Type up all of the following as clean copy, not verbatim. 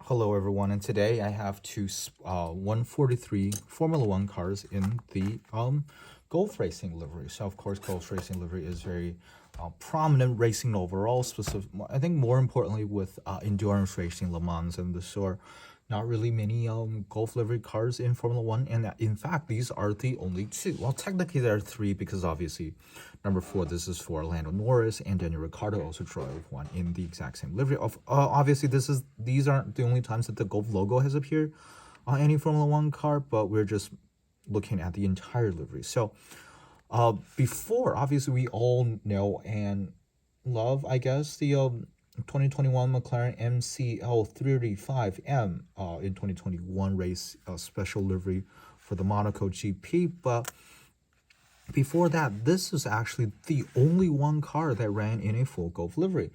Hello everyone, and today I have two 143 Formula One cars in the Golf Racing livery. So of course, Golf Racing livery is very prominent racing overall. Specific, I think more importantly with endurance racing, Le Mans, and this are not really many Golf livery cars in Formula One. And in fact, these are the only two. Well, technically there are three because obviously number 4, this is for Lando Norris, and Daniel Ricciardo also drove one in the exact same livery. Of obviously, these aren't the only times that the Golf logo has appeared on any Formula One car, but we're just looking at the entire livery. So, before obviously we all know and love, I guess, the 2021 McLaren MCL35M in 2021 race special livery for the Monaco GP, but before that, this is actually the only one car that ran in a full Golf livery.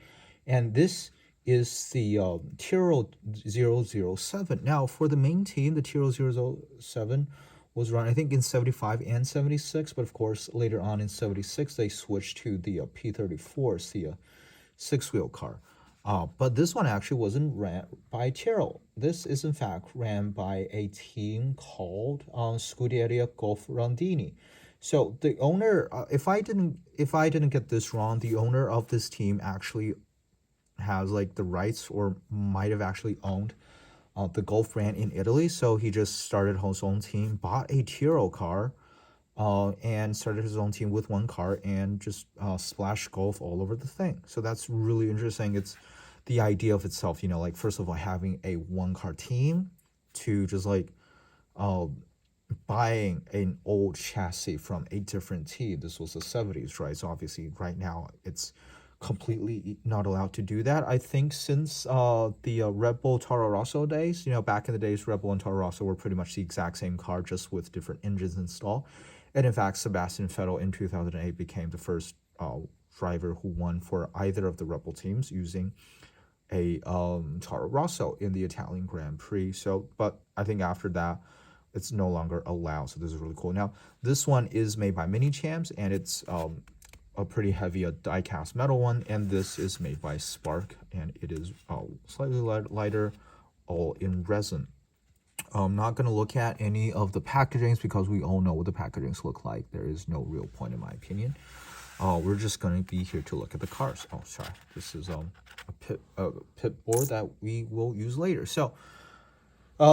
And this is the Tyrrell 007. Now, for the main team, the Tyrrell 007 was run, I think, in 75 and 76. But of course, later on in 76, they switched to the P34, the six-wheel car. But this one actually wasn't ran by Tyrrell. This is, in fact, ran by a team called Scuderia Golf Rondini. So the owner, if I didn't get this wrong, the owner of this team actually has like the rights or might have actually owned the Golf brand in Italy. So he just started his own team, bought a Tyrrell car, and started his own team with one car and just splashed Golf all over the thing. So that's really interesting. It's the idea of itself, like first of all, having a one car team to just like buying an old chassis from a different team. This was the 70s, right? So obviously right now it's completely not allowed to do that. I think since the Red Bull Toro Rosso days, back in the days, Red Bull and Toro Rosso were pretty much the exact same car, just with different engines installed. And in fact, Sebastian Vettel in 2008 became the first driver who won for either of the Red Bull teams using a Toro Rosso in the Italian Grand Prix. So, but I think after that, it's no longer allowed. So this is really cool. Now, this one is made by Minichamps, and it's a pretty heavy die-cast metal one. And this is made by Spark, and it is slightly lighter, all in resin. I'm not going to look at any of the packagings because we all know what the packagings look like. There is no real point in my opinion. We're just going to be here to look at the cars. Oh, sorry. This is a pit board that we will use later. So,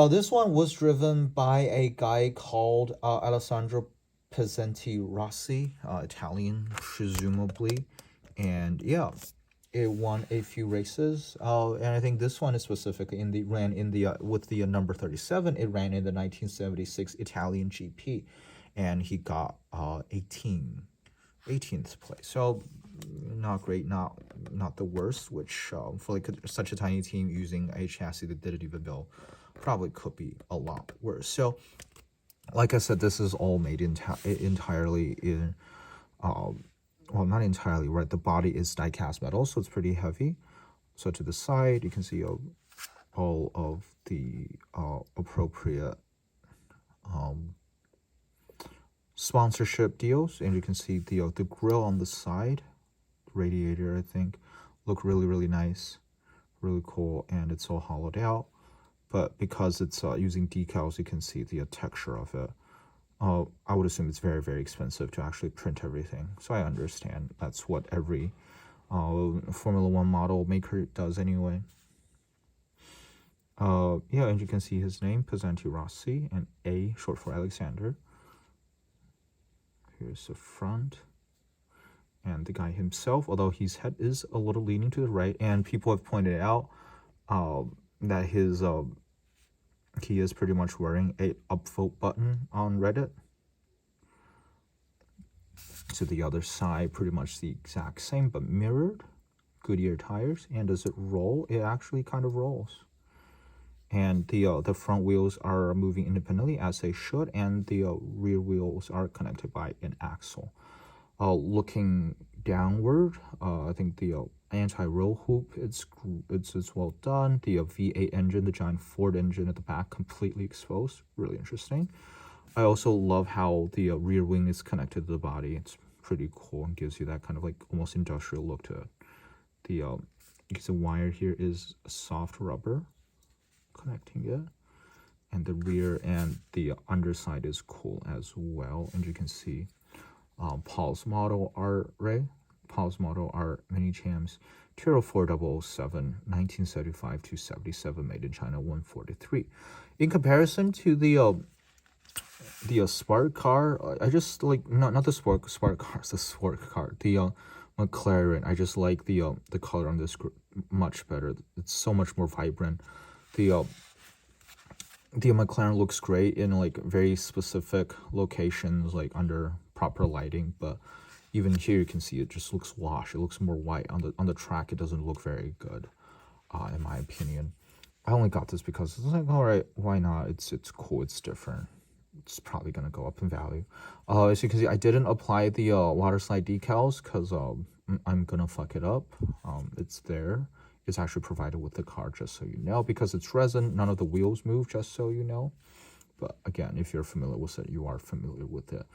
this one was driven by a guy called Alessandro Pezzenti Rossi, Italian, presumably. And yeah, it won a few races. And I think this one is specifically ran in the with the number 37. It ran in the 1976 Italian GP, and he got 18th place. So not great, not the worst. Which for like such a tiny team using a chassis that didn't even build, probably could be a lot worse. So like I said, this is all made entirely in well, not entirely, right? The body is die-cast metal, so it's pretty heavy. So to the side, you can see all of the appropriate sponsorship deals, and you can see the grill on the side, radiator, I think, look really nice, really cool, and it's all hollowed out. But because it's using decals, you can see the texture of it. I would assume it's very expensive to actually print everything. So I understand that's what every Formula One model maker does anyway. Yeah, and you can see his name, Pezzenti Rossi, and A, short for Alexander. Here's the front. And the guy himself, although his head is a little leaning to the right, and people have pointed out that his he is pretty much wearing a upvote button on Reddit. To the other side, pretty much the exact same, but mirrored. Goodyear tires. And does it roll? It actually kind of rolls. And the front wheels are moving independently as they should, and the rear wheels are connected by an axle. Looking downward, I think the anti-roll hoop, it's well done. The V8 engine, the giant Ford engine at the back, completely exposed. Really interesting. I also love how the rear wing is connected to the body. It's pretty cool and gives you that kind of like almost industrial look to it. The wire here is soft rubber, connecting it. And the rear and the underside is cool as well. And you can see Paul's model art, right? Paul's model art, Minichamps, Tyrrell 4007, 1975 to 77, made in China, 143. In comparison to the Spark car, I just like not the Spark car, it's the Sport car, the McLaren. I just like the color on this much better. It's so much more vibrant. The McLaren looks great in like very specific locations, like under proper lighting, but even here you can see it just looks washed. It looks more white on the track. It doesn't look very good, in my opinion. I only got this because it's like, all right, why not? It's cool. It's different. It's probably gonna go up in value. As you can see, I didn't apply the water slide decals because I'm gonna fuck it up. It's there. It's actually provided with the car, just so you know, because it's resin. None of the wheels move, just so you know. But again, if you're familiar with it, you are familiar with it.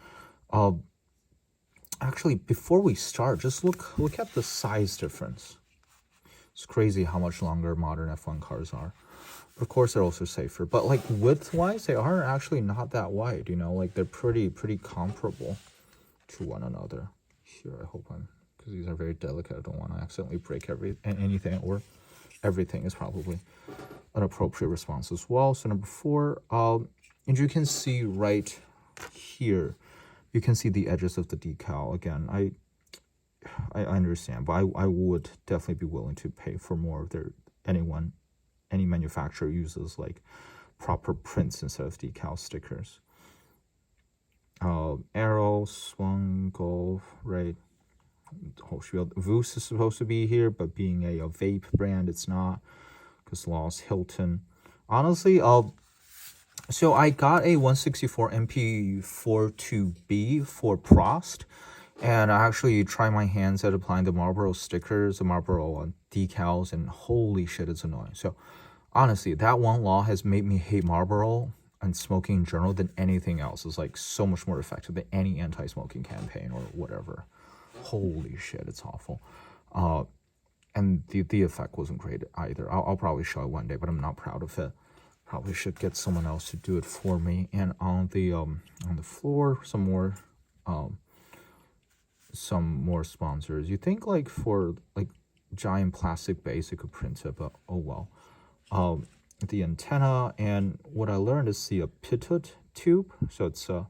Actually, before we start, just look at the size difference. It's crazy how much longer modern F1 cars are. Of course, they're also safer, but like width-wise, they are actually not that wide. You know, like they're pretty comparable to one another. Here, I hope because these are very delicate. I don't want to accidentally break anything, or everything is probably an appropriate response as well. So number 4, and you can see right here, you can see the edges of the decal. Again, I understand, but I would definitely be willing to pay for more if any manufacturer uses like proper prints instead of decal stickers. Arrow, Swung, Golf, right? Voos is supposed to be here, but being a vape brand, it's not, because lost Hilton. Honestly, so I got a 164 MP42B for Prost, and I actually tried my hands at applying the Marlboro stickers, the Marlboro decals, and holy shit, it's annoying. So honestly, that one law has made me hate Marlboro and smoking in general than anything else. It's like so much more effective than any anti-smoking campaign or whatever. Holy shit, it's awful. And the effect wasn't great either. I'll probably show it one day, but I'm not proud of it. Probably should get someone else to do it for me. And on the floor, some more sponsors. You think like for like giant plastic base, you could print it, but oh well. The antenna, and what I learned is the pitot tube. So it's a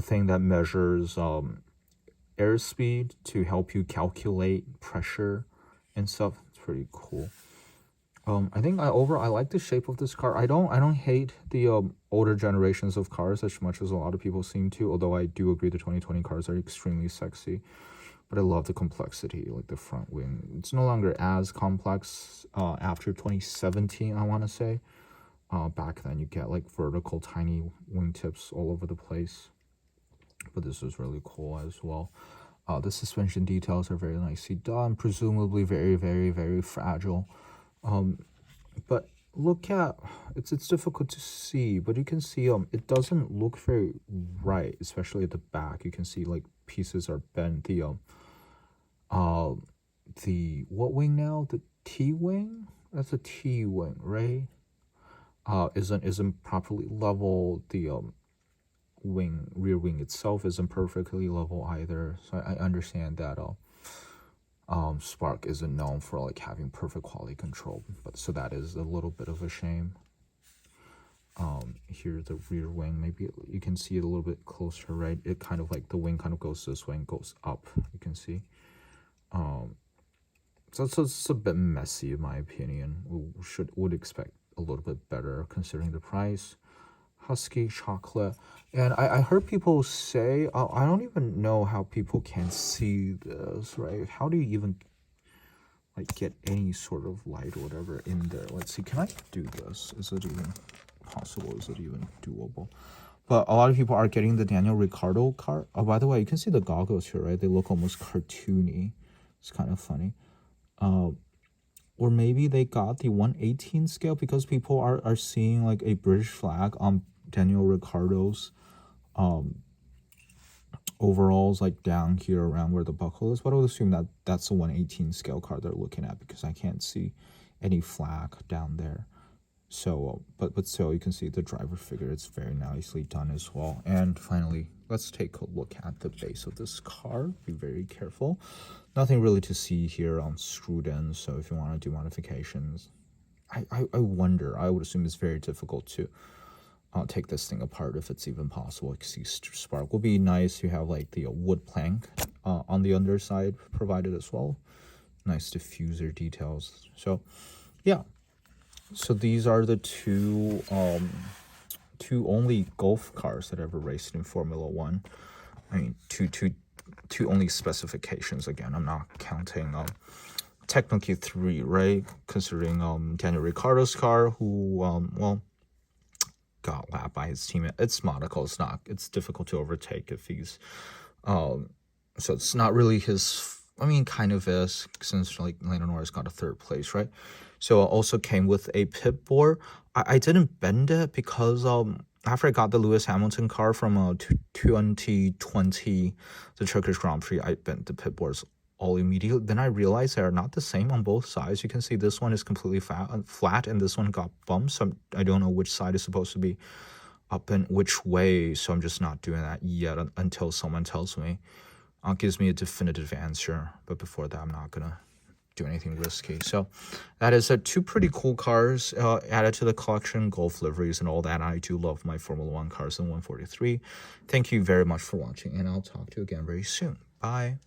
thing that measures airspeed to help you calculate pressure and stuff. It's pretty cool. I think I like the shape of this car. I don't hate the older generations of cars as much as a lot of people seem to, although I do agree the 2020 cars are extremely sexy. But I love the complexity, like the front wing. It's no longer as complex after 2017, I want to say. Back then, you get like vertical tiny wingtips all over the place. But this is really cool as well. The suspension details are very nicely done, presumably very, very, very fragile. But look at, it's difficult to see, but you can see it doesn't look very right, especially at the back. You can see like pieces are bent. The what wing now? The T wing? That's a T wing, right? Isn't properly level. The rear wing itself isn't perfectly level either. So I understand that Spark isn't known for like having perfect quality control, but so that is a little bit of a shame. Here's the rear wing. Maybe you can see it a little bit closer, right? It kind of like the wing kind of goes this way and goes up. You can see. So it's a bit messy in my opinion. Would expect a little bit better considering the price. Husky chocolate, and I heard people say, I don't even know how people can see this, right? How do you even like get any sort of light or whatever in there? Let's see, can I do this? Is it even possible? Is it even doable? But a lot of people are getting the Daniel Ricciardo car. Oh, by the way, you can see the goggles here, right? They look almost cartoony. It's kind of funny. Or maybe they got the 1/18 scale because people are seeing like a British flag on Daniel Ricciardo's overalls, like down here around where the buckle is. But I would assume that that's the 1/18 scale car they're looking at because I can't see any flag down there. So, but still, you can see the driver figure. It's very nicely done as well. And finally, let's take a look at the base of this car. Be very careful. Nothing really to see here on screwed in. So if you want to do modifications, I wonder. I would assume it's very difficult to take this thing apart if it's even possible. You can see spark will be nice. You have like the wood plank on the underside provided as well. Nice diffuser details. So, yeah. So these are the two only Golf cars that ever raced in Formula One. I mean, two only specifications. Again, I'm not counting technically three, right? Considering Daniel Ricciardo's car, who well got lapped by his teammate. It's Monaco. It's difficult to overtake if he's so it's not really his. I mean, kind of is, since like Lando Norris got a third place, right? So it also came with a pit board. I didn't bend it because after I got the Lewis Hamilton car from 2020, the Turkish Grand Prix, I bent the pit boards all immediately. Then I realized they're not the same on both sides. You can see this one is completely flat and this one got bumps. So I don't know which side is supposed to be up and which way. So I'm just not doing that yet until someone tells me. Gives me a definitive answer, but before that I'm not gonna do anything risky. So that is two pretty cool cars added to the collection, Golf liveries and all that. I do love my Formula One cars in 143. Thank you very much for watching, and I'll talk to you again very soon. Bye.